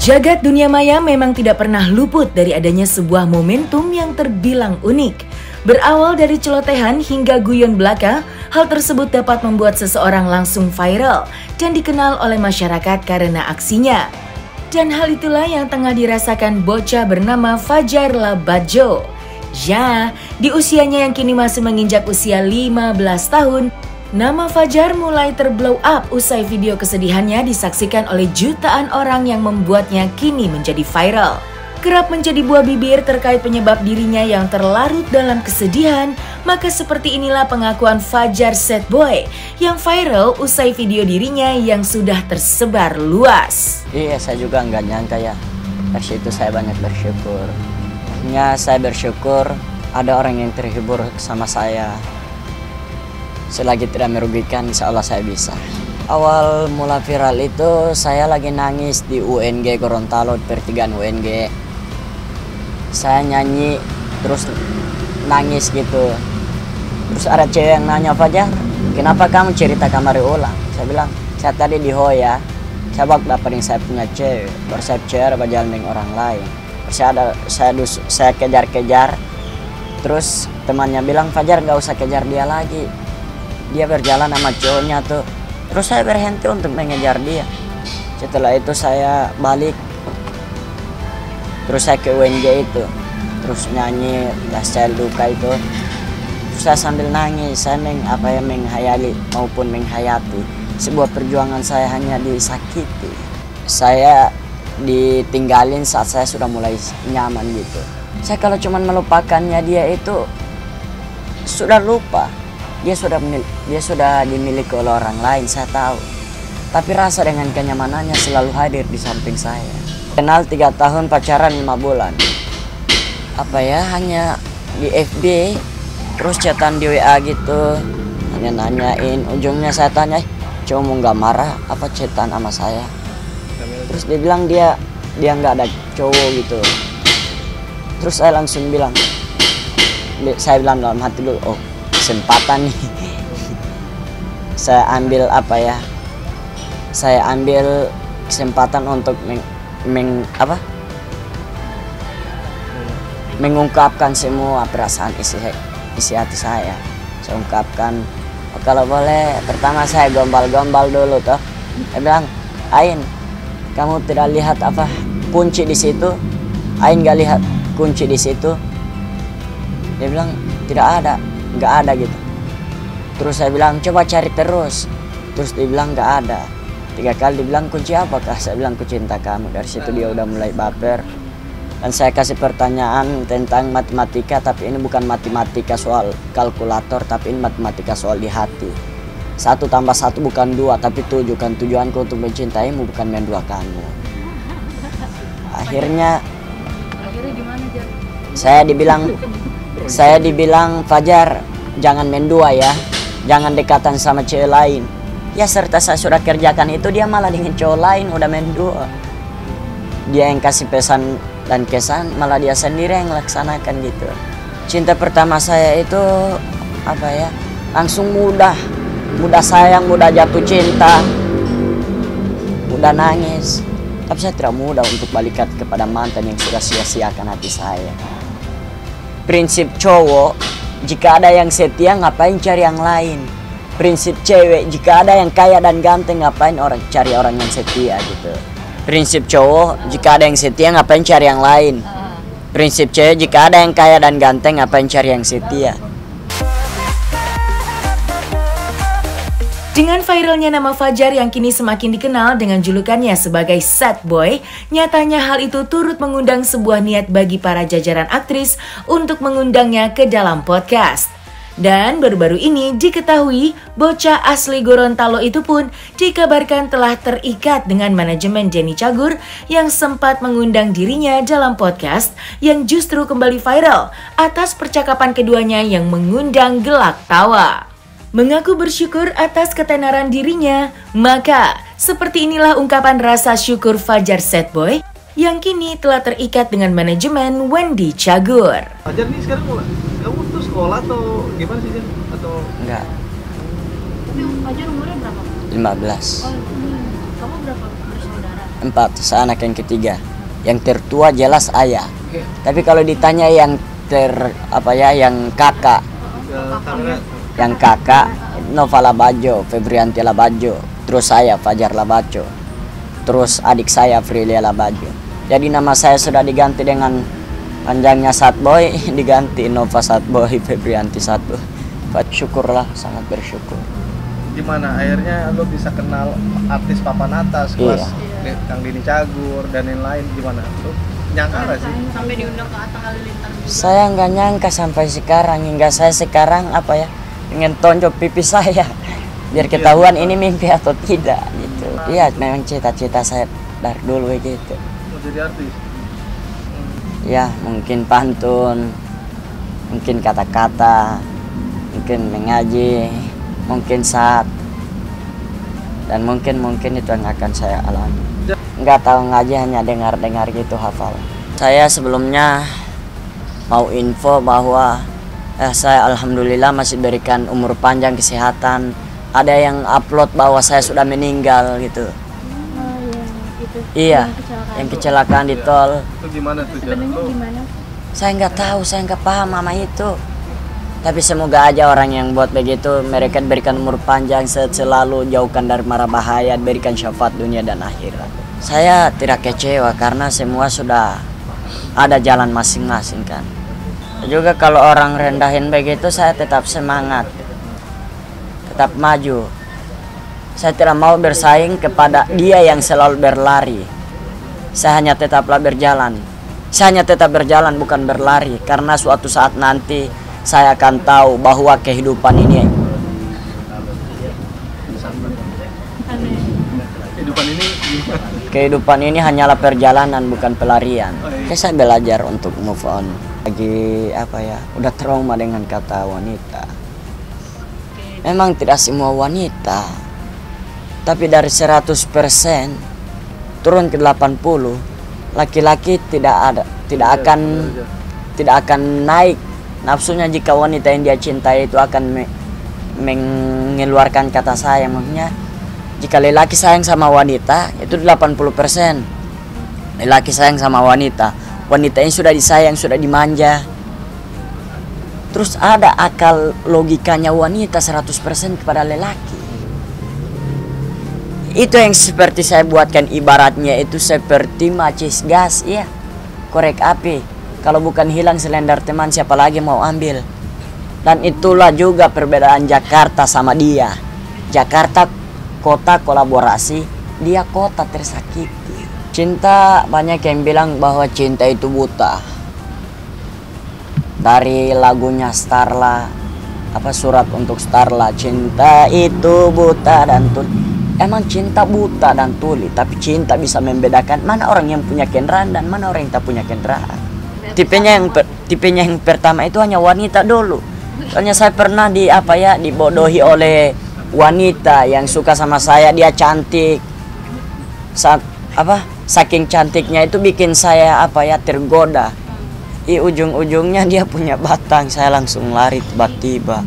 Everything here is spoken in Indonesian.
Jagat dunia maya memang tidak pernah luput dari adanya sebuah momentum yang terbilang unik. Berawal dari celotehan hingga guyon belaka, hal tersebut dapat membuat seseorang langsung viral dan dikenal oleh masyarakat karena aksinya. Dan hal itulah yang tengah dirasakan bocah bernama Fajar Labadjo. Ya, di usianya yang kini masih menginjak usia 15 tahun, nama Fajar mulai terblow up usai video kesedihannya disaksikan oleh jutaan orang yang membuatnya kini menjadi viral. Kerap menjadi buah bibir terkait penyebab dirinya yang terlarut dalam kesedihan, maka seperti inilah pengakuan Fajar Sad Boy yang viral usai video dirinya yang sudah tersebar luas. Iya, saya juga nggak nyangka ya. Dari situ saya banyak bersyukur. Akhirnya saya bersyukur ada orang yang terhibur sama saya. Selagi tidak merugikan, insya Allah saya bisa. Awal mula viral itu saya lagi nangis di UNG Gorontalo, pertigaan UNG. Saya nyanyi terus nangis gitu. Terus ada cewek yang nanya, Fajar, kenapa kamu cerita kamar ulang? Saya bilang, saya tadi di Hoya, saya bakal dapetin saya punya cewek. Baru saya share berjalan dengan orang lain. Saya kejar-kejar. Terus temannya bilang, Fajar gak usah kejar dia lagi. Dia berjalan sama cowoknya tuh. Terus saya berhenti untuk mengejar dia. Setelah itu saya balik. Terus saya ke UNJ itu. Terus nyanyi Last Child Duka itu. Terus saya sambil nangis. Saya menghayali maupun menghayati sebuah perjuangan saya hanya disakiti. Saya ditinggalin saat saya sudah mulai nyaman gitu. Saya kalau cuma melupakannya, dia itu sudah lupa. Dia sudah dimiliki oleh orang lain, saya tahu. Tapi rasa dengan kenyamanannya selalu hadir di samping saya. Kenal 3 tahun, pacaran 5 bulan. Apa ya, hanya di FB, terus chatan di WA gitu. Hanya nanyain, ujungnya saya tanya, cowokmu gak marah apa chatan sama saya? Terus dia bilang dia nggak ada cowok gitu. Terus saya langsung bilang, saya bilang dalam hati dulu, oh kesempatan nih. Saya ambil kesempatan untuk mengungkapkan semua perasaan isi hati saya. Saya ungkapkan, oh, kalau boleh pertama saya gombal-gombal dulu toh. Saya bilang, Ain, kamu tidak lihat apa kunci di situ? Ain gak lihat kunci di situ? Dia bilang tidak ada, nggak ada gitu. Terus saya bilang coba cari terus. Terus dia bilang nggak ada. 3 kali dibilang kunci apakah? Saya bilang kunci cinta kamu. Dari situ dia udah mulai baper. Dan saya kasih pertanyaan tentang matematika, tapi ini bukan matematika soal kalkulator, tapi ini matematika soal di hati. 1 tambah 1 bukan 2, tapi 7. Kan tujuanku untuk mencintaimu, bukan menduakanmu. Akhirnya gimana, Jar? Saya dibilang, Fajar, jangan mendua ya. Jangan dekatan sama cewek lain. Ya serta saya sudah kerjakan itu, dia malah dengan cowok lain udah mendua. Dia yang kasih pesan dan kesan, malah dia sendiri yang laksanakan gitu. Cinta pertama saya itu apa ya, langsung mudah sayang, mudah jatuh cinta, mudah nangis. Tapi saya tidak mudah untuk balikan kepada mantan yang sudah sia-siakan hati saya. Prinsip cowok, jika ada yang setia ngapain cari yang lain. Prinsip cewek, jika ada yang kaya dan ganteng ngapain cari orang yang setia gitu. Prinsip cowok, jika ada yang setia ngapain cari yang lain. Prinsip cewek, jika ada yang kaya dan ganteng ngapain cari yang setia. Dengan viralnya nama Fajar yang kini semakin dikenal dengan julukannya sebagai Sad Boy, nyatanya hal itu turut mengundang sebuah niat bagi para jajaran aktris untuk mengundangnya ke dalam podcast. Dan baru-baru ini diketahui bocah asli Gorontalo itu pun dikabarkan telah terikat dengan manajemen Denny Cagur yang sempat mengundang dirinya dalam podcast yang justru kembali viral atas percakapan keduanya yang mengundang gelak tawa. Mengaku bersyukur atas ketenaran dirinya, maka seperti inilah ungkapan rasa syukur Fajar Sad Boy yang kini telah terikat dengan manajemen Wendy Cagur. Fajar nih sekarang kamu tuh sekolah atau gimana sih, Jan? Atau enggak? Tapi Fajar umurnya berapa? 15. Oh, kamu berapa bersaudara? 4, saya anak yang ketiga. Yang tertua jelas ayah. Tapi kalau ditanya yang yang kakak, yang kakak Nova Labajo, Febrianti Labajo, terus saya Fajar Labajo, terus adik saya Frilia Labajo. Jadi nama saya sudah diganti dengan panjangnya Satboy, diganti Nova Satboy, Febrianti Satboy. Syukurlah, sangat bersyukur. Gimana akhirnya lo bisa kenal artis papan atas kelas Kang Dini Cagur dan lain-lain, gimana? Lo nyangka nggak sih? Sampai diundang ke Atta Halilintar juga. Saya nggak nyangka sampai sekarang, hingga saya sekarang ingin tonjok pipi saya biar ketahuan ini mimpi atau tidak gitu. Iya, memang cita-cita saya dari dulu gitu. Mau jadi artis? Ya, mungkin pantun, mungkin kata-kata, mungkin mengaji, mungkin saat, dan mungkin itu yang akan saya alami. Nggak tahu ngaji, hanya dengar-dengar gitu, hafal. Saya sebelumnya mau info bahwa saya alhamdulillah masih diberikan umur panjang, kesehatan. Ada yang upload bahwa saya sudah meninggal gitu. Iya, yang kecelakaan di tol. Itu gimana tuh? Sebenarnya gimana? Saya nggak tahu, saya nggak paham sama itu. Tapi semoga aja orang yang buat begitu, mereka diberikan umur panjang, selalu jauhkan dari mara bahaya, berikan syafaat dunia dan akhirat. Saya tidak kecewa karena semua sudah ada jalan masing-masing kan. Juga kalau orang rendahin begitu, saya tetap semangat, tetap maju. Saya tidak mau bersaing kepada dia yang selalu berlari. Saya hanya tetaplah berjalan. Saya hanya tetap berjalan, bukan berlari. Karena suatu saat nanti saya akan tahu bahwa kehidupan ini hanyalah perjalanan, bukan pelarian. Saya belajar untuk move on. Lagi udah trauma dengan kata wanita. Memang tidak semua wanita, tapi dari 100% turun ke 80, laki-laki tidak akan naik nafsunya jika wanita yang dia cintai itu akan mengeluarkan kata sayang. Maksudnya jika lelaki sayang sama wanita itu 80%. Lelaki sayang sama wanita, wanita yang sudah disayang, sudah dimanja. Terus ada akal logikanya wanita 100% kepada lelaki. Itu yang seperti saya buatkan ibaratnya itu seperti macis gas, ya, korek api. Kalau bukan hilang selendar teman, siapa lagi mau ambil? Dan itulah juga perbedaan Jakarta sama dia. Jakarta kota kolaborasi, dia kota tersakiti. Cinta, banyak yang bilang bahwa cinta itu buta. Dari lagunya Starla, surat untuk Starla, cinta itu buta dan tuli. Emang cinta buta dan tuli, tapi cinta bisa membedakan mana orang yang punya kendaraan dan mana orang yang tak punya kendaraan. Tipenya yang pertama itu hanya wanita dulu. Soalnya saya pernah dibodohi oleh wanita yang suka sama saya. Dia cantik, saking cantiknya itu bikin saya tergoda. Ujung-ujungnya dia punya batang, saya langsung lari tiba-tiba.